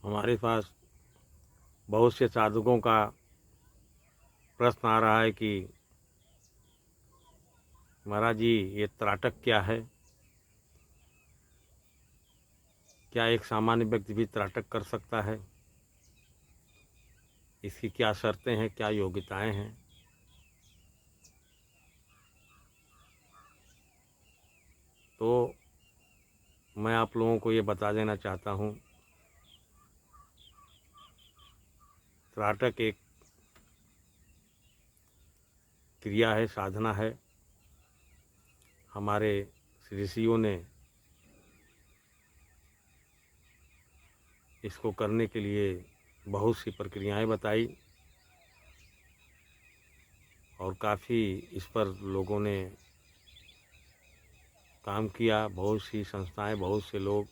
हमारे पास बहुत से साधकों का प्रश्न आ रहा है कि महाराज जी, ये त्राटक क्या है? क्या एक सामान्य व्यक्ति भी त्राटक कर सकता है? इसकी क्या शर्तें हैं, क्या योग्यताएं हैं? तो मैं आप लोगों को ये बता देना चाहता हूँ, त्राटक एक क्रिया है, साधना है। हमारे ऋषियों ने इसको करने के लिए बहुत सी प्रक्रियाएं बताई और काफ़ी इस पर लोगों ने काम किया। बहुत सी संस्थाएं, बहुत से लोग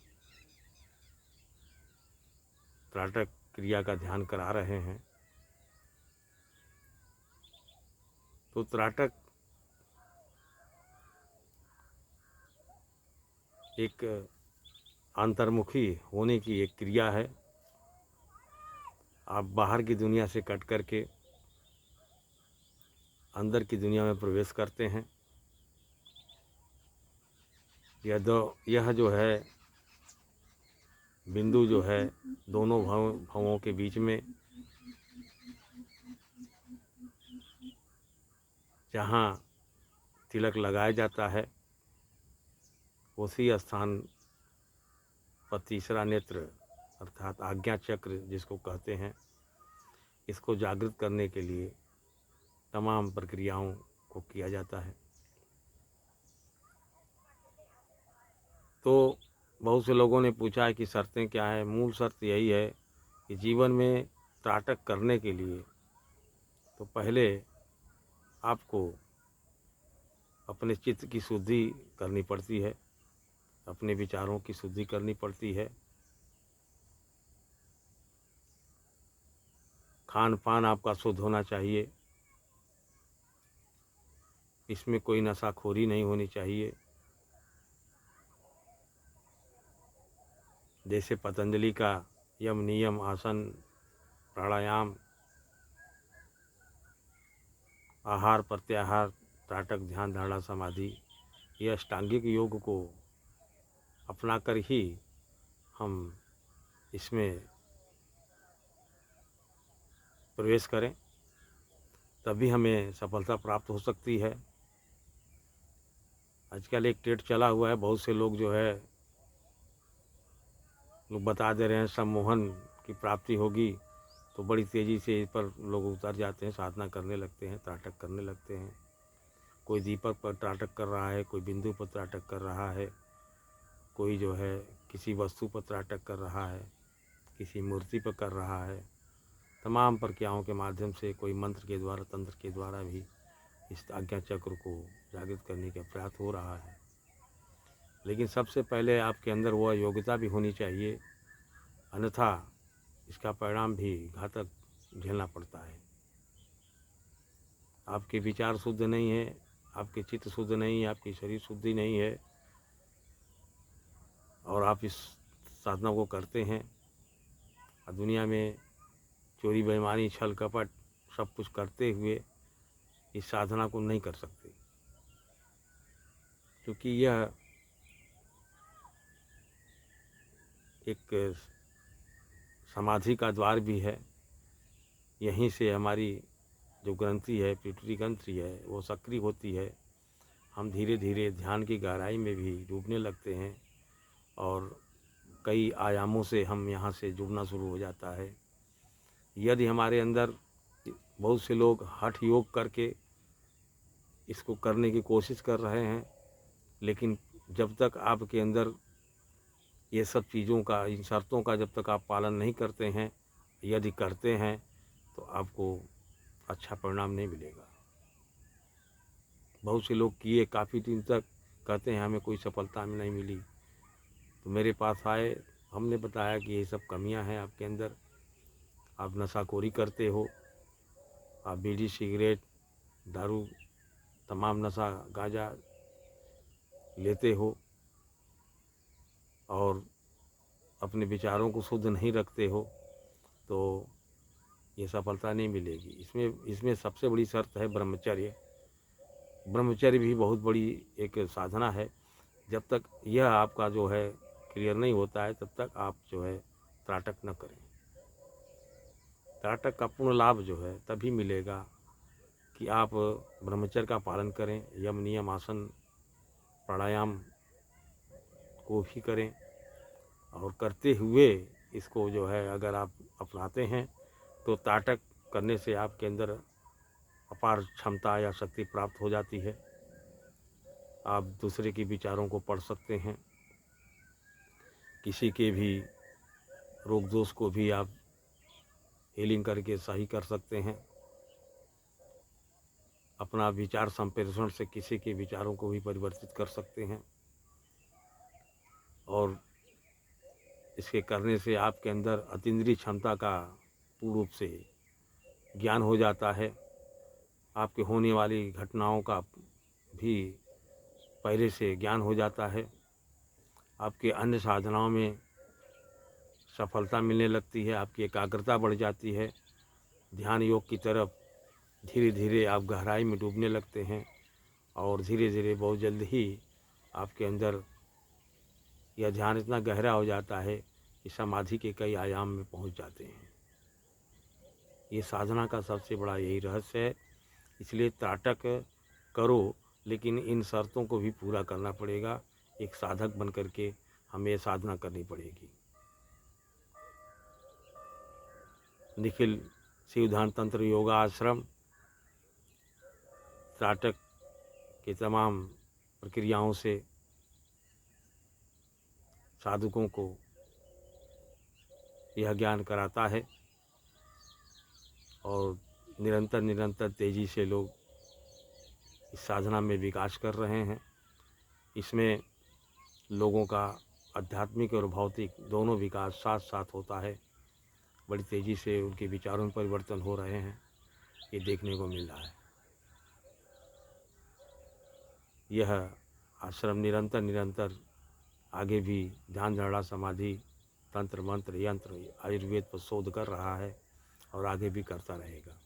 त्राटक क्रिया का ध्यान करा रहे हैं। तो त्राटक एक अंतर्मुखी होने की एक क्रिया है। आप बाहर की दुनिया से कट करके अंदर की दुनिया में प्रवेश करते हैं। यह जो है बिंदु जो है दोनों भवों के बीच में, जहाँ तिलक लगाया जाता है, उसी स्थान पर तीसरा नेत्र अर्थात आज्ञा चक्र जिसको कहते हैं, इसको जागृत करने के लिए तमाम प्रक्रियाओं को किया जाता है। तो बहुत से लोगों ने पूछा है कि शर्तें क्या है। मूल शर्त यही है कि जीवन में त्राटक करने के लिए तो पहले आपको अपने चित्त की शुद्धि करनी पड़ती है, अपने विचारों की शुद्धि करनी पड़ती है। खान पान आपका शुद्ध होना चाहिए, इसमें कोई नशाखोरी नहीं होनी चाहिए। जैसे पतंजलि का यम नियम, आसन, प्राणायाम, आहार प्रत्याहार, त्राटक, ध्यान, धारणा, समाधि, ये अष्टांगिक योग को अपनाकर ही हम इसमें प्रवेश करें, तभी हमें सफलता प्राप्त हो सकती है। आजकल एक ट्रेंड चला हुआ है, बहुत से लोग जो है लोग बता दे रहे हैं सम्मोहन की प्राप्ति होगी, तो बड़ी तेज़ी से इस पर लोग उतर जाते हैं, साधना करने लगते हैं, त्राटक करने लगते हैं। कोई दीपक पर त्राटक कर रहा है, कोई बिंदु पर त्राटक कर रहा है, कोई जो है किसी वस्तु पर त्राटक कर रहा है, किसी मूर्ति पर कर रहा है। तमाम प्रक्रियाओं के माध्यम से कोई मंत्र के द्वारा, तंत्र के द्वारा भी इस आज्ञा चक्र को जागृत करने का प्रयास हो रहा है। लेकिन सबसे पहले आपके अंदर वह योग्यता भी होनी चाहिए, अन्यथा इसका परिणाम भी घातक झेलना पड़ता है। आपके विचार शुद्ध नहीं है, आपके चित्त शुद्ध नहीं है, आपकी शरीर शुद्धि नहीं है, और आप इस साधना को करते हैं और दुनिया में चोरी बेईमानी छल कपट सब कुछ करते हुए इस साधना को नहीं कर सकते, क्योंकि यह एक समाधि का द्वार भी है। यहीं से हमारी जो ग्रंथि है, पिट्यूटरी ग्रंथि है, वो सक्रिय होती है। हम धीरे धीरे ध्यान की गहराई में भी डूबने लगते हैं और कई आयामों से हम यहाँ से जुड़ना शुरू हो जाता है। यदि हमारे अंदर बहुत से लोग हठ योग करके इसको करने की कोशिश कर रहे हैं, लेकिन जब तक आपके अंदर ये सब चीज़ों का, इन शर्तों का जब तक आप पालन नहीं करते हैं, यदि करते हैं, तो आपको अच्छा परिणाम नहीं मिलेगा। बहुत से लोग किए, काफ़ी दिन तक कहते हैं हमें कोई सफलता में नहीं मिली, तो मेरे पास आए, हमने बताया कि ये सब कमियां हैं आपके अंदर। आप नशाखोरी करते हो, आप बीड़ी सिगरेट दारू तमाम नशा गांजा लेते हो और अपने विचारों को शुद्ध नहीं रखते हो तो ये सफलता नहीं मिलेगी। इसमें इसमें सबसे बड़ी शर्त है ब्रह्मचर्य। ब्रह्मचर्य भी बहुत बड़ी एक साधना है। जब तक यह आपका जो है क्लियर नहीं होता है तब तक आप जो है त्राटक न करें। त्राटक का पूर्ण लाभ जो है तभी मिलेगा कि आप ब्रह्मचर्य का पालन करें, यम नियम आसन प्राणायाम को भी करें, और करते हुए इसको जो है अगर आप अपनाते हैं तो त्राटक करने से आपके अंदर अपार क्षमता या शक्ति प्राप्त हो जाती है। आप दूसरे के विचारों को पढ़ सकते हैं, किसी के भी रोग दोष को भी आप हीलिंग करके सही कर सकते हैं। अपना विचार संप्रेषण से किसी के विचारों को भी परिवर्तित कर सकते हैं, और इसके करने से आपके अंदर अतीन्द्रिय क्षमता का पूर्ण रूप से ज्ञान हो जाता है। आपके होने वाली घटनाओं का भी पहले से ज्ञान हो जाता है। आपके अन्य साधनाओं में सफलता मिलने लगती है, आपकी एकाग्रता बढ़ जाती है। ध्यान योग की तरफ धीरे धीरे आप गहराई में डूबने लगते हैं, और धीरे धीरे बहुत जल्द ही आपके अंदर यह ध्यान इतना गहरा हो जाता है कि समाधि के कई आयाम में पहुंच जाते हैं। ये साधना का सबसे बड़ा यही रहस्य है। इसलिए त्राटक करो, लेकिन इन शर्तों को भी पूरा करना पड़ेगा। एक साधक बन करके हमें ये साधना करनी पड़ेगी। निखिल शिवध्यान तंत्र योगा आश्रम त्राटक की तमाम प्रक्रियाओं से साधकों को यह ज्ञान कराता है, और निरंतर निरंतर तेज़ी से लोग इस साधना में विकास कर रहे हैं। इसमें लोगों का आध्यात्मिक और भौतिक दोनों विकास साथ साथ होता है। बड़ी तेज़ी से उनके विचारों में परिवर्तन हो रहे हैं, ये देखने को मिल रहा है। यह आश्रम निरंतर निरंतर आगे भी ध्यान धारणा समाधि तंत्र मंत्र यंत्र आयुर्वेद पर शोध कर रहा है, और आगे भी करता रहेगा।